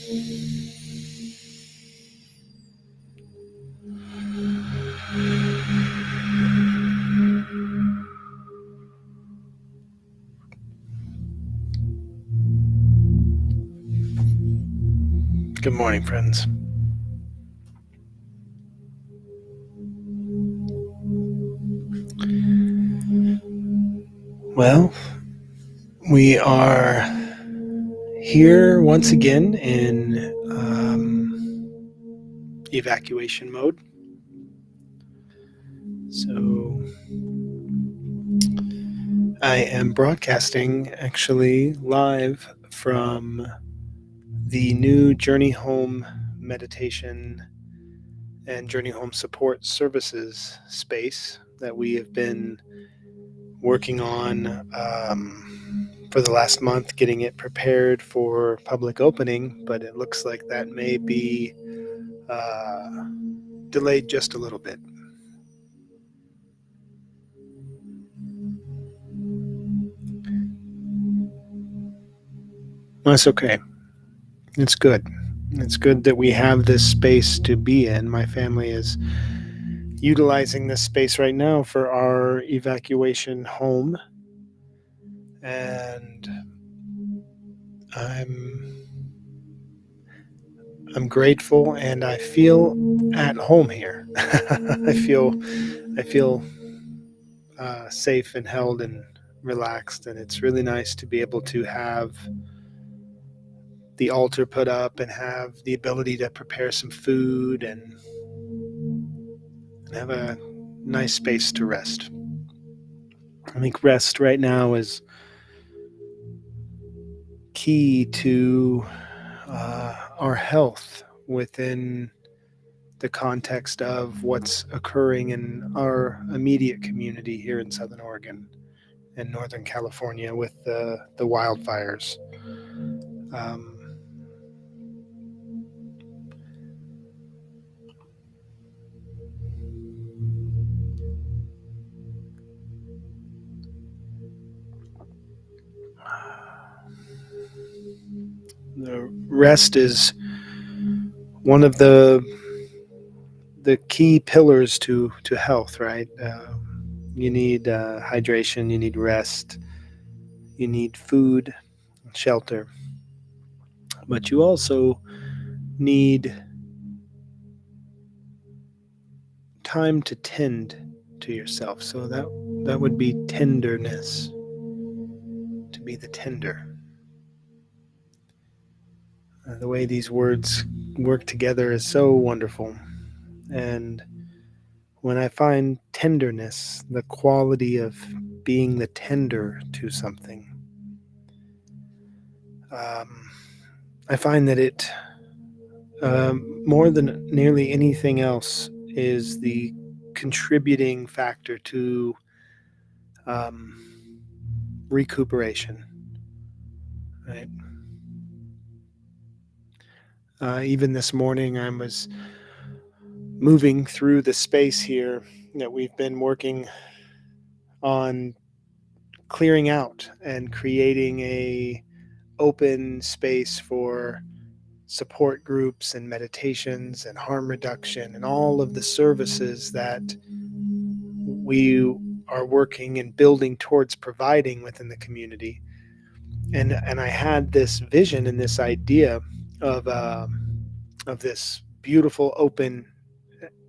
Good morning, friends. Well, we are here once again in evacuation mode. So I am broadcasting actually live from the new Journey Home meditation and Journey Home support services space that we have been working on for the last month, getting it prepared for public opening, but it looks like that may be delayed just a little bit. That's okay. It's good. It's good that we have this space to be in. My family is utilizing this space right now for our evacuation home, and I'm grateful, and I feel at home here. I feel safe and held and relaxed, and it's really nice to be able to have the altar put up and have the ability to prepare some food and have a nice space to rest. I think rest right now is key to our health within the context of what's occurring in our immediate community here in Southern Oregon and Northern California with the wildfires. The rest is one of the key pillars to health, right? You need hydration, you need rest, you need food, shelter, but you also need time to tend to yourself. So that would be tenderness, to be the tender. The way these words work together is so wonderful. And when I find tenderness, the quality of being the tender to something, I find that it, more than nearly anything else, is the contributing factor to recuperation, right? Even this morning, I was moving through the space here that we've been working on clearing out and creating a open space for support groups and meditations and harm reduction and all of the services that we are working and building towards providing within the community. And I had this vision and this idea of this beautiful open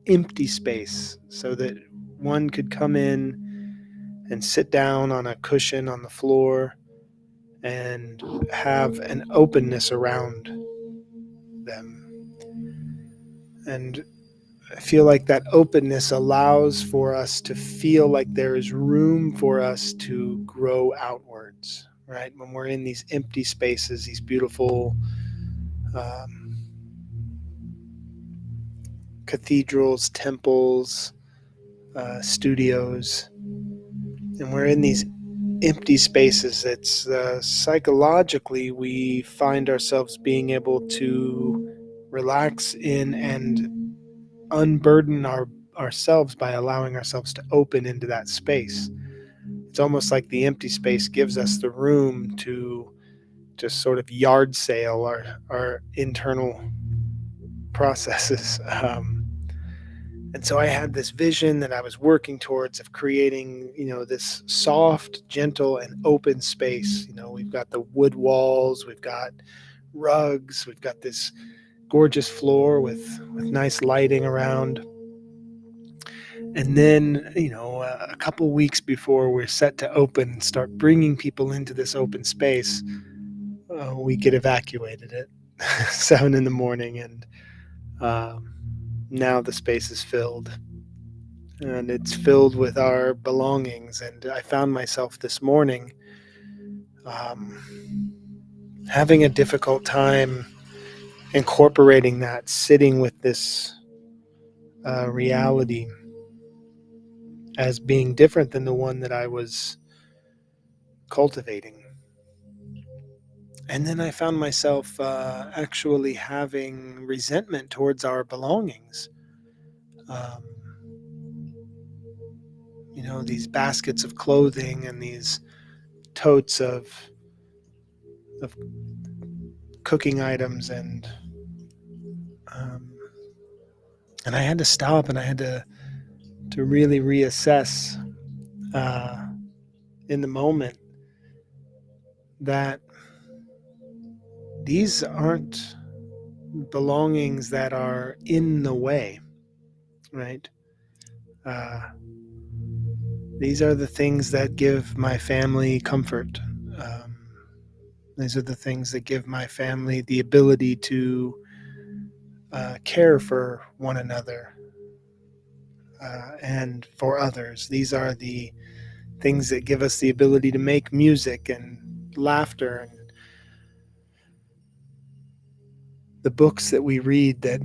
empty space so that one could come in and sit down on a cushion on the floor and have an openness around them. And I feel like that openness allows for us to feel like there is room for us to grow outwards, right? When we're in these empty spaces, these beautiful cathedrals, temples, studios, and we're in these empty spaces, it's psychologically we find ourselves being able to relax in and unburden ourselves by allowing ourselves to open into that space. It's almost like the empty space gives us the room to just sort of yard sale our internal processes. And so I had this vision that I was working towards of creating, this soft, gentle, and open space. We've got the wood walls, we've got rugs, we've got this gorgeous floor with nice lighting around. And then, a couple weeks before we're set to open, start bringing people into this open space, we get evacuated at 7 in the morning, and now the space is filled. And it's filled with our belongings. And I found myself this morning having a difficult time incorporating that, sitting with this reality as being different than the one that I was cultivating. And then I found myself actually having resentment towards our belongings. These baskets of clothing and these totes of cooking items, and I had to stop, and I had to really reassess in the moment that these aren't belongings that are in the way, right? These are the things that give my family comfort. These are the things that give my family the ability to care for one another and for others. These are the things that give us the ability to make music and laughter, and the books that we read that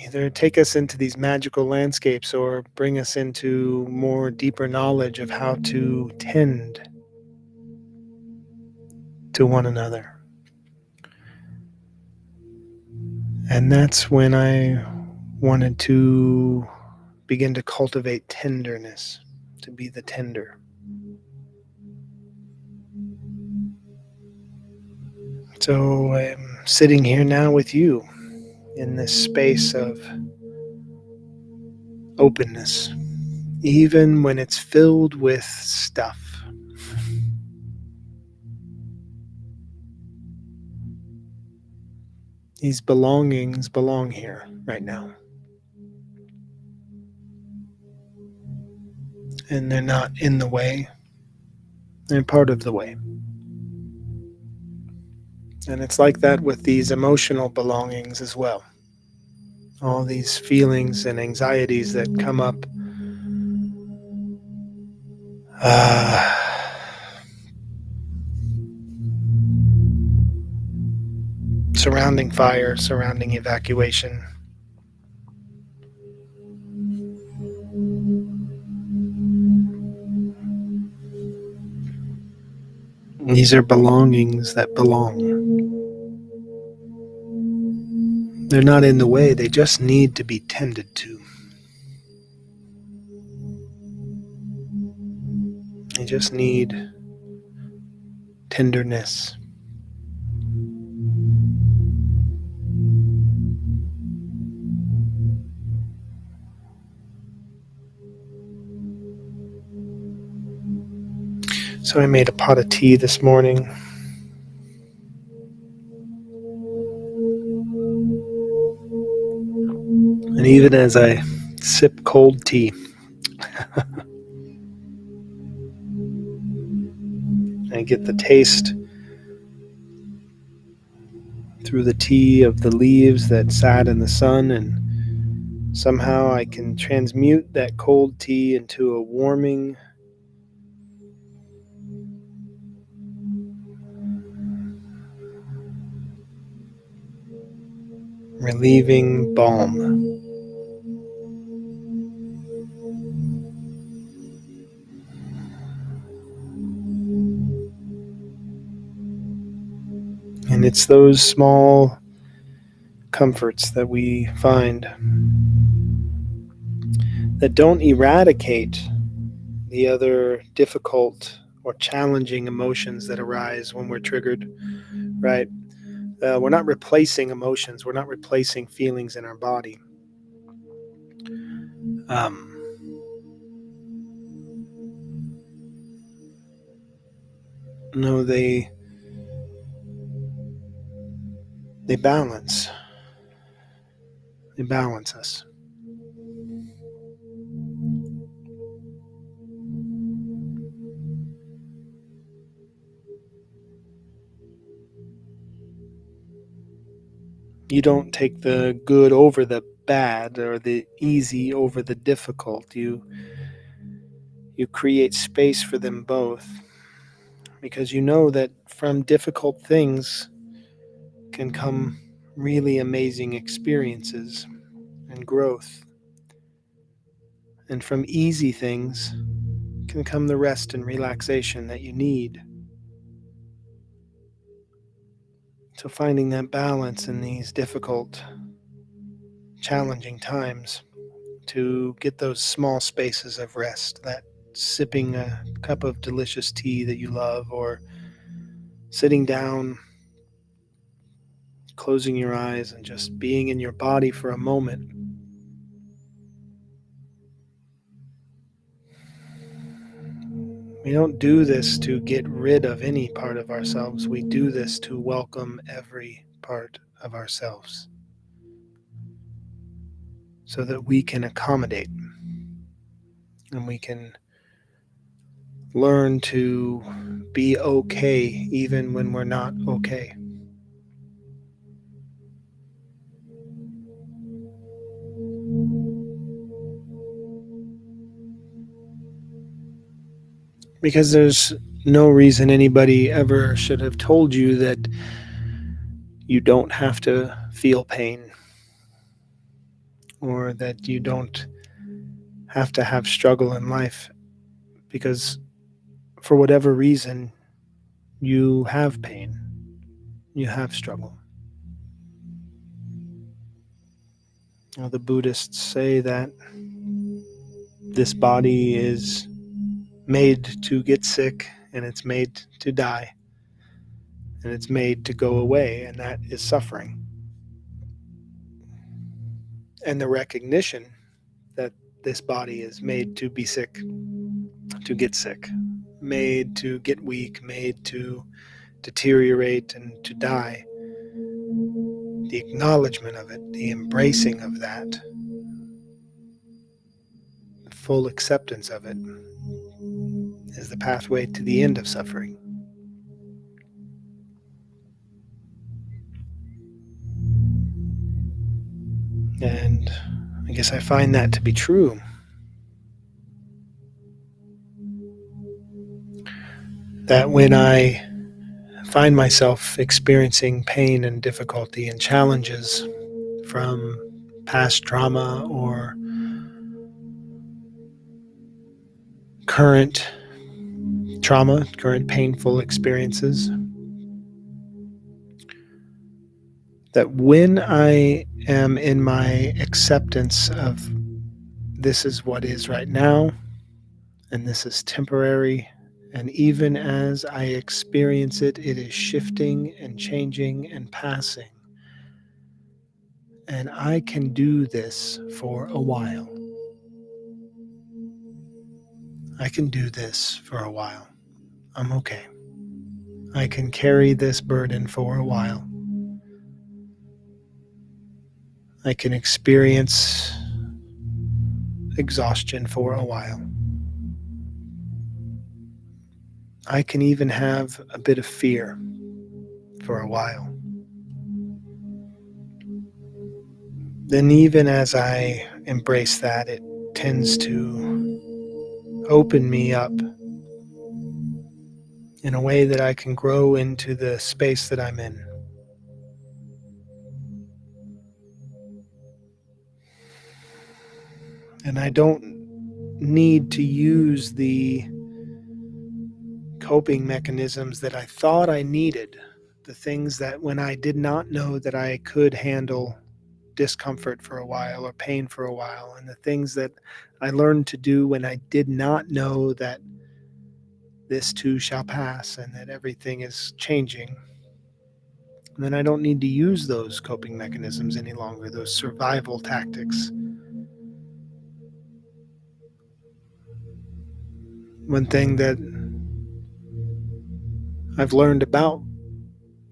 either take us into these magical landscapes or bring us into more deeper knowledge of how to tend to one another. And that's when I wanted to begin to cultivate tenderness, to be the tender. So I'm sitting here now with you in this space of openness, even when it's filled with stuff. These belongings belong here right now. And they're not in the way. They're part of the way. And it's like that with these emotional belongings as well. All these feelings and anxieties that come up surrounding fire, surrounding evacuation. These are belongings that belong. They're not in the way, they just need to be tended to. They just need tenderness. So I made a pot of tea this morning. And even as I sip cold tea, I get the taste through the tea of the leaves that sat in the sun, and somehow I can transmute that cold tea into a warming, relieving balm. And it's those small comforts that we find that don't eradicate the other difficult or challenging emotions that arise when we're triggered, right? We're not replacing emotions, we're not replacing feelings in our body. Um, no, they balance. They balance us. You don't take the good over the bad or the easy over the difficult. You create space for them both because you know that from difficult things can come really amazing experiences and growth. And from easy things can come the rest and relaxation that you need. So finding that balance in these difficult, challenging times to get those small spaces of rest, that sipping a cup of delicious tea that you love, or sitting down, closing your eyes, and just being in your body for a moment. We don't do this to get rid of any part of ourselves. We do this to welcome every part of ourselves so that we can accommodate and we can learn to be okay even when we're not okay. Because there's no reason anybody ever should have told you that you don't have to feel pain or that you don't have to have struggle in life, because for whatever reason you have pain, you have struggle. The Buddhists say that this body is made to get sick and it's made to die and it's made to go away, and that is suffering. And the recognition that this body is made to be sick, to get sick, made to get weak, made to deteriorate and to die, the acknowledgement of it, the embracing of that, the full acceptance of it, is the pathway to the end of suffering. And I guess I find that to be true. That when I find myself experiencing pain and difficulty and challenges from past trauma or current trauma, current painful experiences, that when I am in my acceptance of this is what is right now, and this is temporary, and even as I experience it, it is shifting and changing and passing. And I can do this for a while. I can do this for a while. I'm okay. I can carry this burden for a while. I can experience exhaustion for a while. I can even have a bit of fear for a while. Then, even as I embrace that, it tends to open me up in a way that I can grow into the space that I'm in. And I don't need to use the coping mechanisms that I thought I needed, the things that when I did not know that I could handle discomfort for a while or pain for a while, and the things that I learned to do when I did not know that this too shall pass and that everything is changing, then I don't need to use those coping mechanisms any longer, those survival tactics. One thing that I've learned about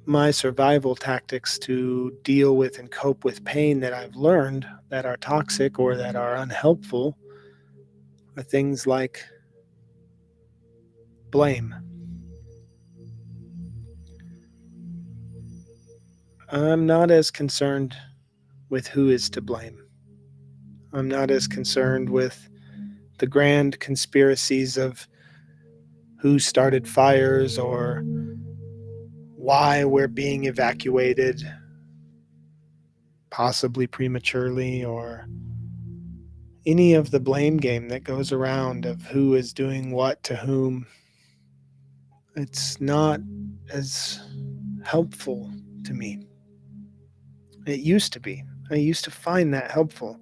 my survival tactics to deal with and cope with pain that I've learned that are toxic or that are unhelpful are things like blame. I'm not as concerned with who is to blame. I'm not as concerned with the grand conspiracies of who started fires or why we're being evacuated, possibly prematurely, or any of the blame game that goes around of who is doing what to whom. It's not as helpful to me. It used to be. I used to find that helpful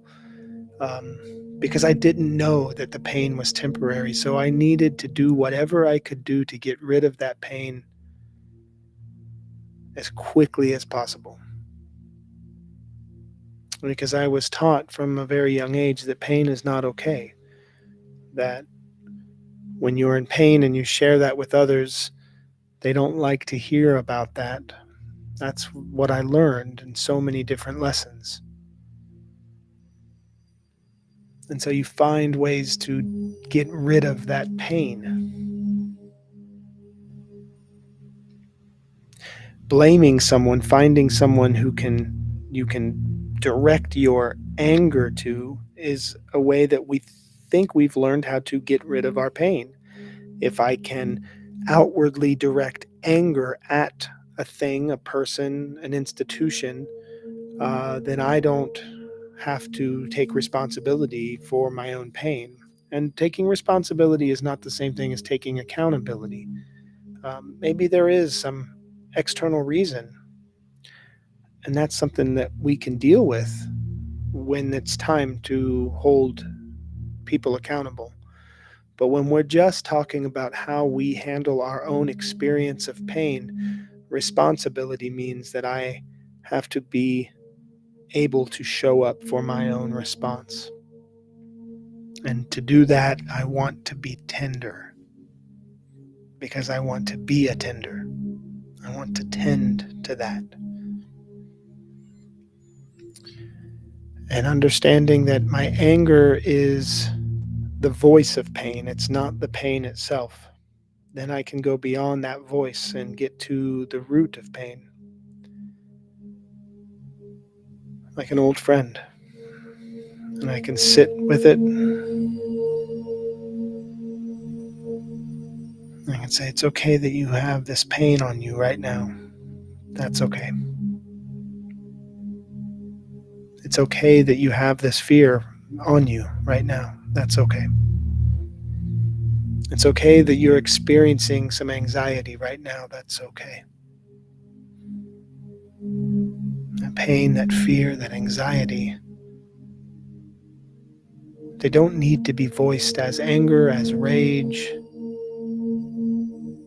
um, because I didn't know that the pain was temporary. So I needed to do whatever I could do to get rid of that pain as quickly as possible. Because I was taught from a very young age that pain is not okay. That when you're in pain and you share that with others, they don't like to hear about that. That's what I learned in so many different lessons. And so you find ways to get rid of that pain. Blaming someone, finding someone who you can direct your anger to is a way that we think we've learned how to get rid of our pain. If I can outwardly direct anger at a thing, a person, an institution, then I don't have to take responsibility for my own pain. And taking responsibility is not the same thing as taking accountability. Maybe there is some external reason, and that's something that we can deal with when it's time to hold people accountable. But when we're just talking about how we handle our own experience of pain, responsibility means that I have to be able to show up for my own response. And to do that, I want to be tender because I want to be a tender. I want to tend to that. And understanding that my anger is the voice of pain, it's not the pain itself. Then I can go beyond that voice and get to the root of pain, like an old friend. And I can sit with it. I can say, it's okay that you have this pain on you right now. That's okay. It's okay that you have this fear on you right now. That's okay. It's okay that you're experiencing some anxiety right now. That's okay. That pain, that fear, that anxiety, they don't need to be voiced as anger, as rage.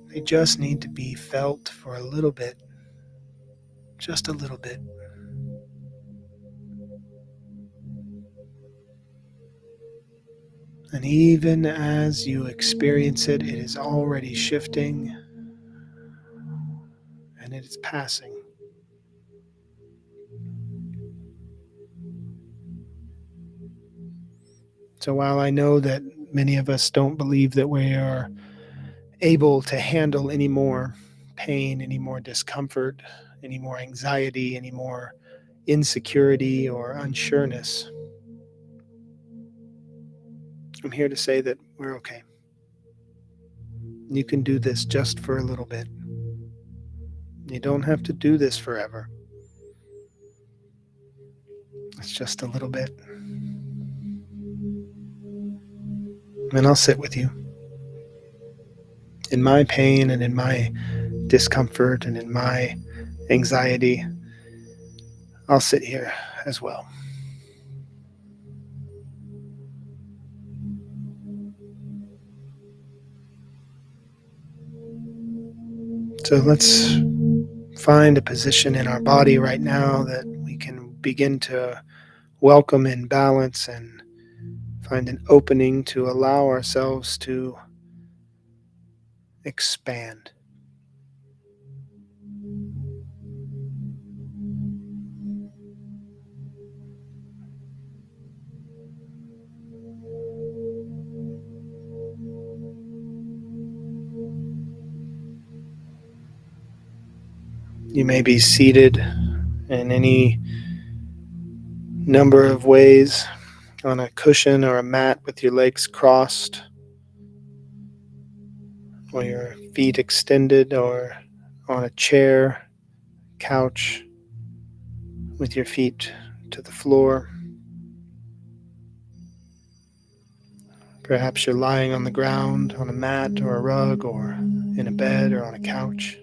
They just need to be felt for a little bit, just a little bit. And even as you experience it, it is already shifting and it is passing. So while I know that many of us don't believe that we are able to handle any more pain, any more discomfort, any more anxiety, any more insecurity or unsureness, I'm here to say that we're okay. You can do this just for a little bit. You don't have to do this forever. It's just a little bit. And I'll sit with you in my pain and in my discomfort and in my anxiety. I'll sit here as well. So let's find a position in our body right now that we can begin to welcome in balance and find an opening to allow ourselves to expand. You may be seated in any number of ways on a cushion or a mat with your legs crossed or your feet extended, or on a chair, couch with your feet to the floor. Perhaps you're lying on the ground on a mat or a rug, or in a bed or on a couch.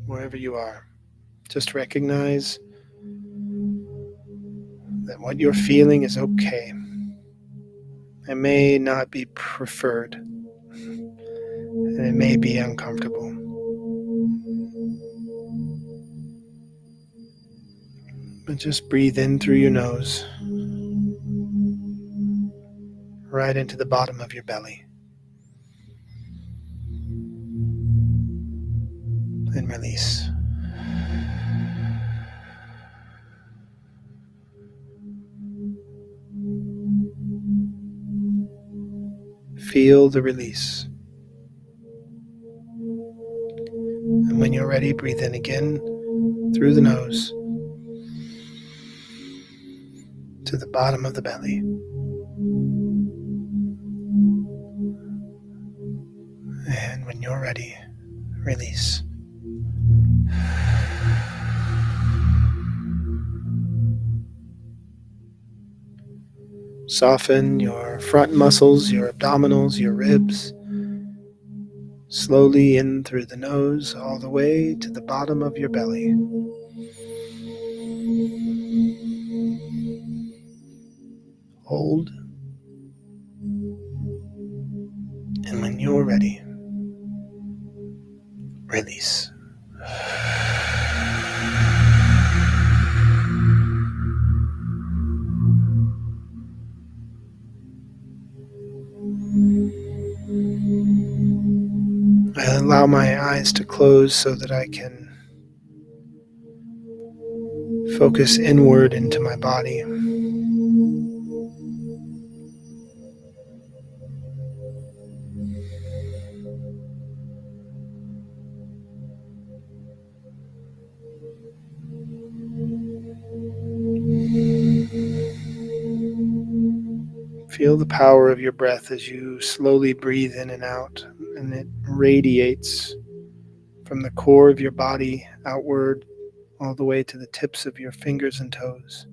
Wherever you are, just recognize that what you're feeling is okay. It may not be preferred, and it may be uncomfortable. But just breathe in through your nose, right into the bottom of your belly, and release. Feel the release. And when you're ready, breathe in again through the nose to the bottom of the belly. And when you're ready, release. Soften your front muscles, your abdominals, your ribs. Slowly in through the nose, all the way to the bottom of your belly. Hold. And when you're ready, release. I allow my eyes to close so that I can focus inward into my body. Feel the power of your breath as you slowly breathe in and out, and it radiates from the core of your body outward all the way to the tips of your fingers and toes.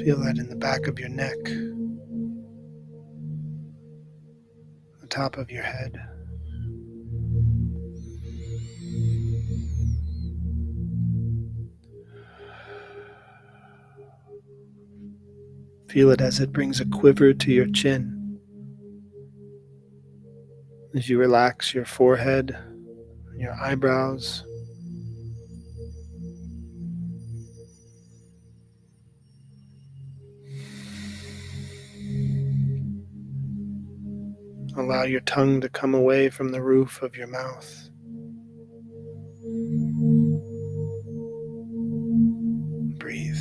Feel that in the back of your neck, the top of your head. Feel it as it brings a quiver to your chin. As you relax your forehead, your eyebrows, allow your tongue to come away from the roof of your mouth. Breathe.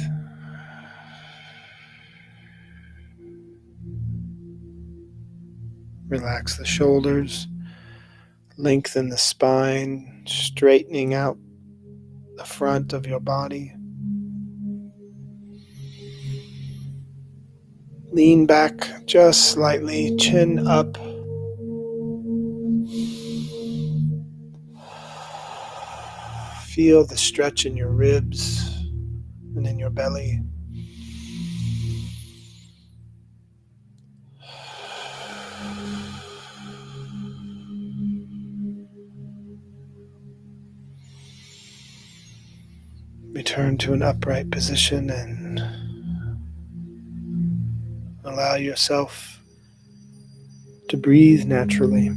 Relax the shoulders, lengthen the spine, straightening out the front of your body. Lean back just slightly, chin up. Feel the stretch in your ribs and in your belly. Return to an upright position and allow yourself to breathe naturally.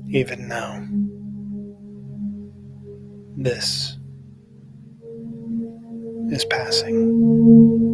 Even now, this is passing.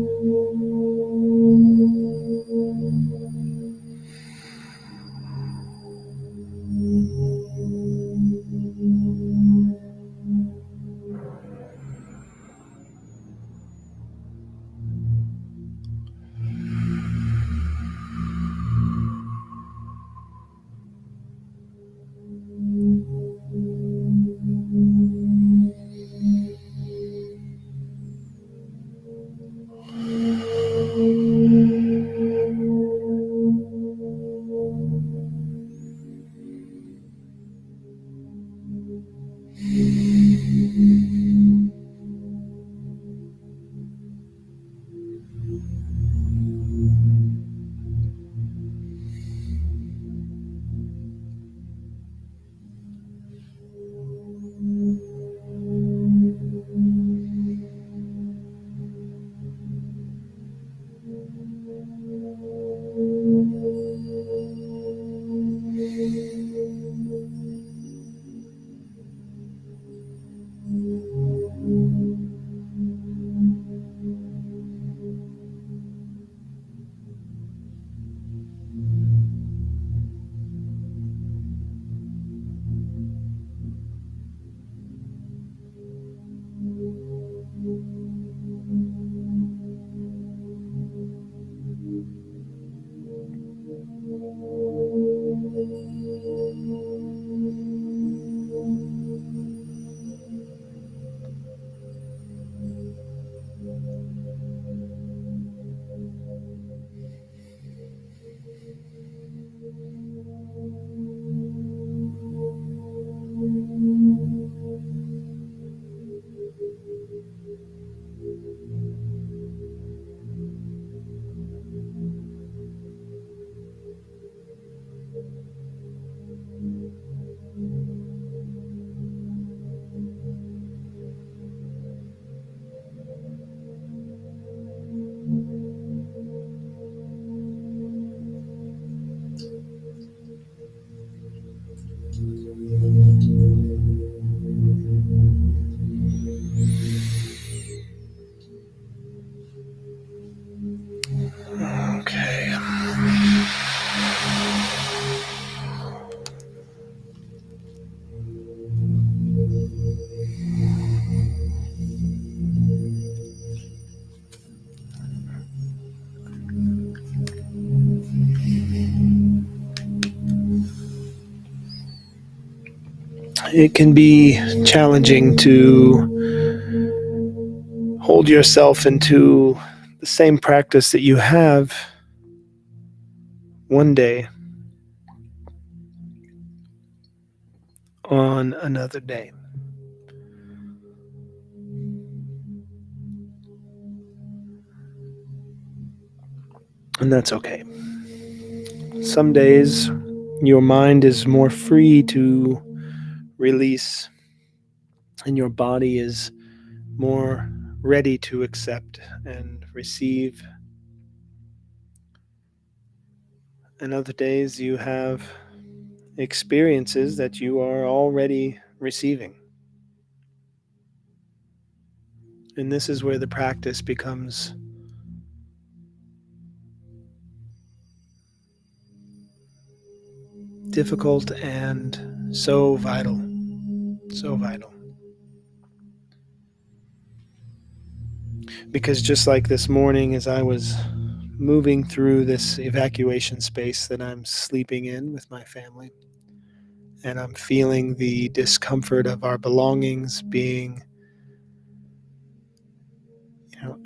Okay. It can be challenging to hold yourself into the same practice that you have one day on another day. And that's okay. Some days your mind is more free to release, and your body is more ready to accept and receive. And other days you have experiences that you are already receiving. And this is where the practice becomes difficult and so vital. So vital. Because just like this morning, as I was moving through this evacuation space that I'm sleeping in with my family, and I'm feeling the discomfort of our belongings being,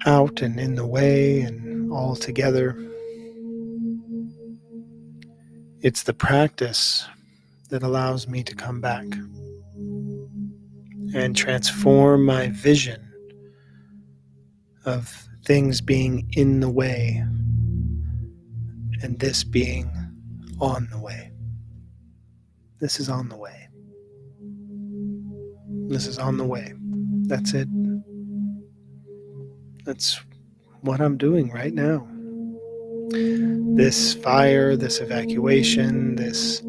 out and in the way and all together. It's the practice that allows me to come back and transform my vision of things being in the way and this being on the way. This is on the way. This is on the way. That's it. That's what I'm doing right now. This fire, this evacuation, this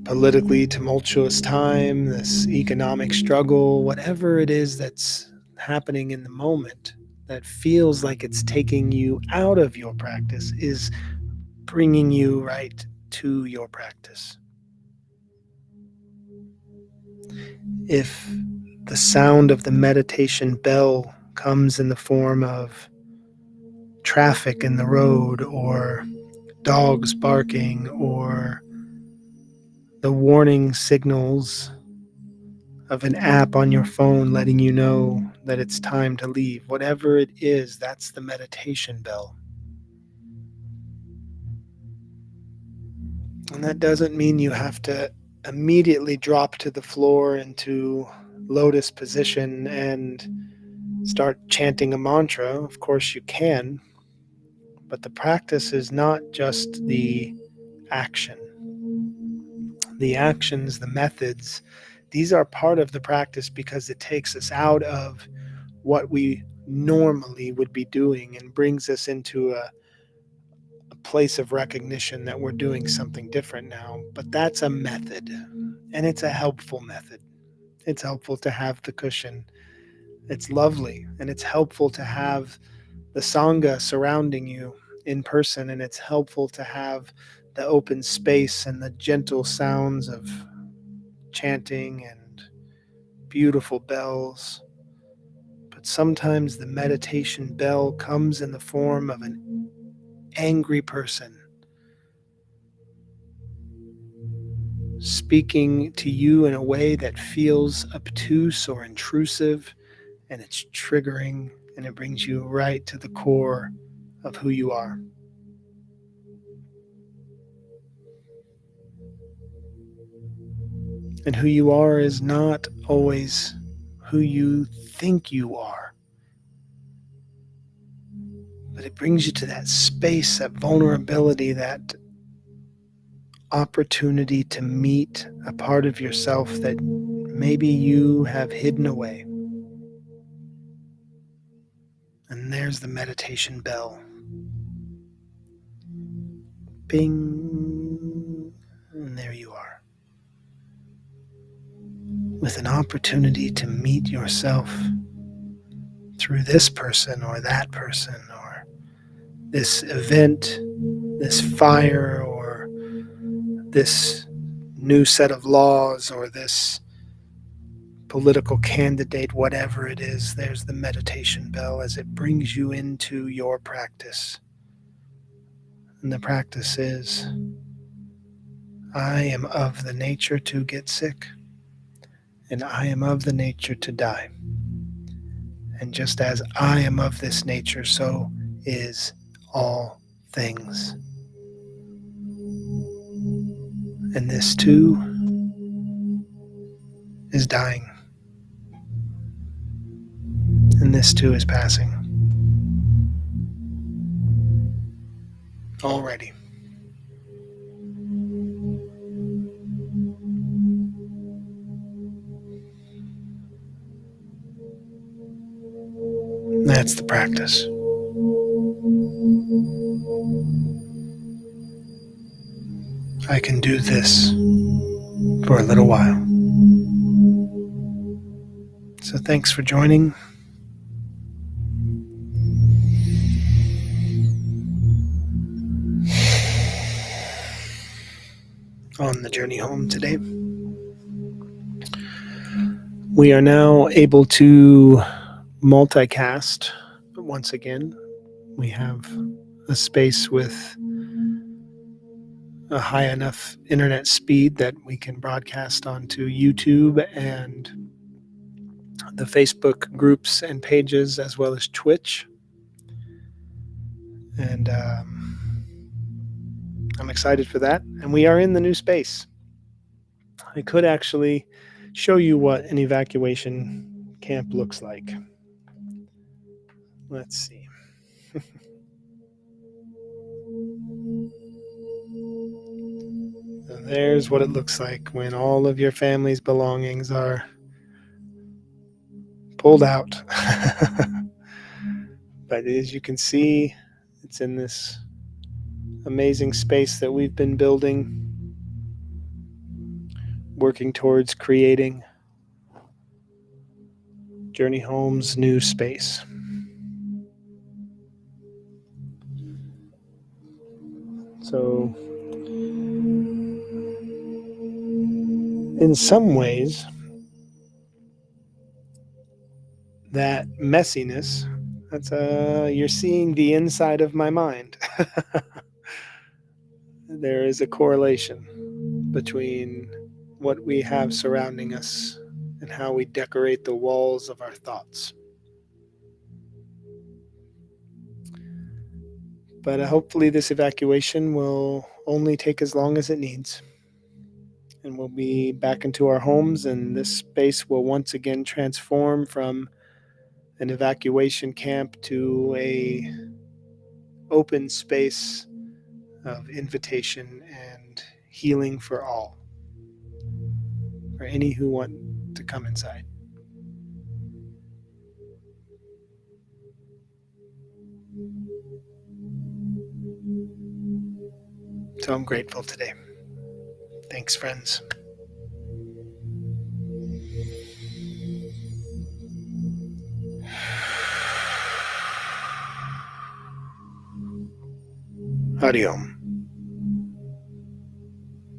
politically tumultuous time, this economic struggle, whatever it is that's happening in the moment that feels like it's taking you out of your practice is bringing you right to your practice. If the sound of the meditation bell comes in the form of traffic in the road or dogs barking or the warning signals of an app on your phone letting you know that it's time to leave, whatever it is, that's the meditation bell. And that doesn't mean you have to immediately drop to the floor into lotus position and start chanting a mantra. Of course, you can, but the practice is not just the action. The actions, the methods, these are part of the practice because it takes us out of what we normally would be doing and brings us into a place of recognition that we're doing something different now. But that's a method, and it's a helpful method. It's helpful to have the cushion. It's lovely, and it's helpful to have the Sangha surrounding you in person, and it's helpful to have the open space and the gentle sounds of chanting and beautiful bells. But sometimes the meditation bell comes in the form of an angry person speaking to you in a way that feels obtuse or intrusive, and it's triggering, and it brings you right to the core of who you are. And who you are is not always who you think you are. But it brings you to that space, that vulnerability, that opportunity to meet a part of yourself that maybe you have hidden away. And there's the meditation bell. Bing. And there you are. With an opportunity to meet yourself through this person or that person or this event, this fire, or this new set of laws, or this political candidate, whatever it is. There's the meditation bell as it brings you into your practice. And the practice is, I am of the nature to get sick, and I am of the nature to die. And just as I am of this nature, so is all things. And this too is dying. And this too is passing. Already. That's the practice. I can do this for a little while. So thanks for joining. On the journey home today. We are now able to multicast. But once again, we have a space with a high enough internet speed that we can broadcast onto YouTube and the Facebook groups and pages, as well as Twitch. And I'm excited for that. And we are in the new space. I could actually show you what an evacuation camp looks like. Let's see. So there's what it looks like when all of your family's belongings are pulled out. But as you can see, it's in this amazing space that we've been building, working towards creating Journey Home's new space. So, in some ways, that messiness, that's you're seeing the inside of my mind. There is a correlation between what we have surrounding us and how we decorate the walls of our thoughts. But hopefully, this evacuation will only take as long as it needs. And we'll be back into our homes, and this space will once again transform from an evacuation camp to a open space of invitation and healing for all, for any who want to come inside. So I'm grateful today. Thanks, friends. Hariom.